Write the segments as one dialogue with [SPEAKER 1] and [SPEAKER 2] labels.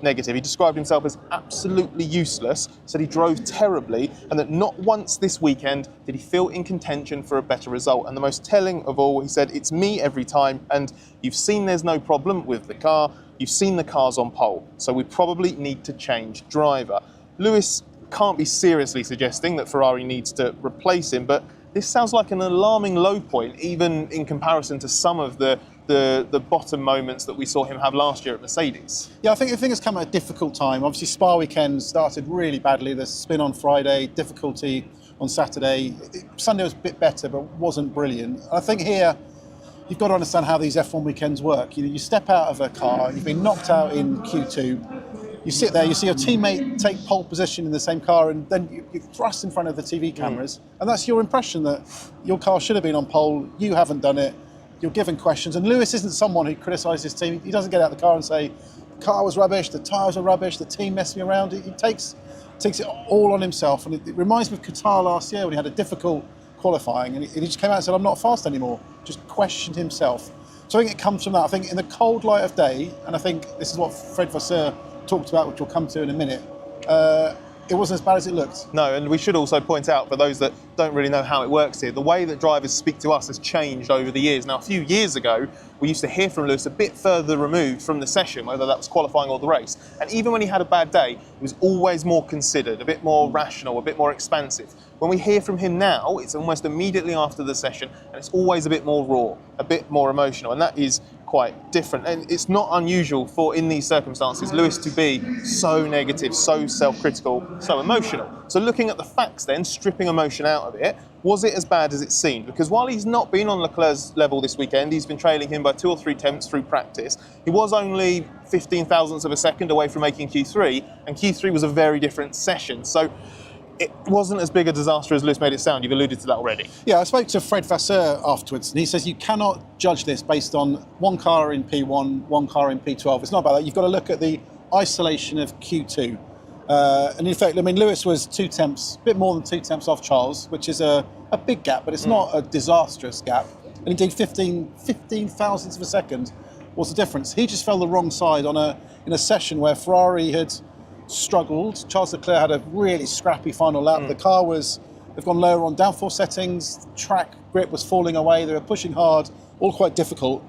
[SPEAKER 1] negative. He described himself as absolutely useless, said he drove terribly, and that not once this weekend did he feel in contention for a better result. And the most telling of all, he said, "It's me every time, and you've seen there's no problem with the car, you've seen the car's on pole, so we probably need to change driver." Lewis can't be seriously suggesting that Ferrari needs to replace him, but this sounds like an alarming low point, even in comparison to some of the bottom moments that we saw him have last year at Mercedes.
[SPEAKER 2] Yeah, I think it's come at a difficult time. Obviously, Spa weekend started really badly. The spin on Friday, difficulty on Saturday. Sunday was a bit better, but wasn't brilliant. I think here, you've got to understand how these F1 weekends work. You step out of a car, you've been knocked out in Q2, you sit there, you see your teammate take pole position in the same car, and then you're thrust in front of the TV cameras, and that's your impression that your car should have been on pole, you haven't done it, you're given questions. And Lewis isn't someone who criticises his team. He doesn't get out of the car and say, the car was rubbish, the tyres were rubbish, the team messed me around. He takes it all on himself, and it reminds me of Qatar last year when he had a difficult qualifying, and he just came out and said, "I'm not fast anymore," just questioned himself. So I think it comes from that. I think in the cold light of day, and I think this is what Fred Vasseur talked about, which we'll come to in a minute, it wasn't as bad as it looked.
[SPEAKER 1] No, and we should also point out, for those that don't really know how it works here, the way that drivers speak to us has changed over the years. Now, a few years ago, we used to hear from Lewis a bit further removed from the session, whether that was qualifying or the race. And even when he had a bad day, he was always more considered, a bit more rational, a bit more expansive. When we hear from him now, it's almost immediately after the session, and it's always a bit more raw, a bit more emotional, and that is quite different. And it's not unusual for, in these circumstances, Lewis to be so negative, so self-critical, so emotional. So looking at the facts then, stripping emotion out of it, was it as bad as it seemed? Because while he's not been on Leclerc's level this weekend, he's been trailing him by 2 or 3 tenths through practice. He was only 15 thousandths of a second away from making Q3, and Q3 was a very different session. So it wasn't as big a disaster as Lewis made it sound. You've alluded to that already.
[SPEAKER 2] Yeah, I spoke to Fred Vasseur afterwards, and he says you cannot judge this based on one car in P1, one car in P12. It's not about that. You've got to look at the isolation of Q2. And in fact, I mean, Lewis was 2 tenths, a bit more than 2 tenths off Charles, which is a big gap, but it's not a disastrous gap. And indeed, 15 thousandths of a second was the difference. He just fell the wrong side in a session where Ferrari had struggled. Charles Leclerc had a really scrappy final lap. The car they've gone lower on downforce settings, track grip was falling away, they were pushing hard, all quite difficult.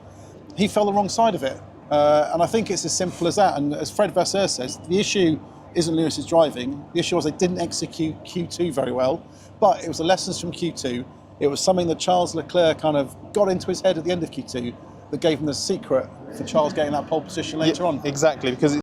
[SPEAKER 2] He fell the wrong side of it. And I think it's as simple as that. And as Fred Vasseur says, the issue isn't Lewis's driving. The issue was they didn't execute Q2 very well, but it was the lessons from Q2. It was something that Charles Leclerc kind of got into his head at the end of Q2 that gave him the secret for Charles getting that pole position later on.
[SPEAKER 1] Exactly, because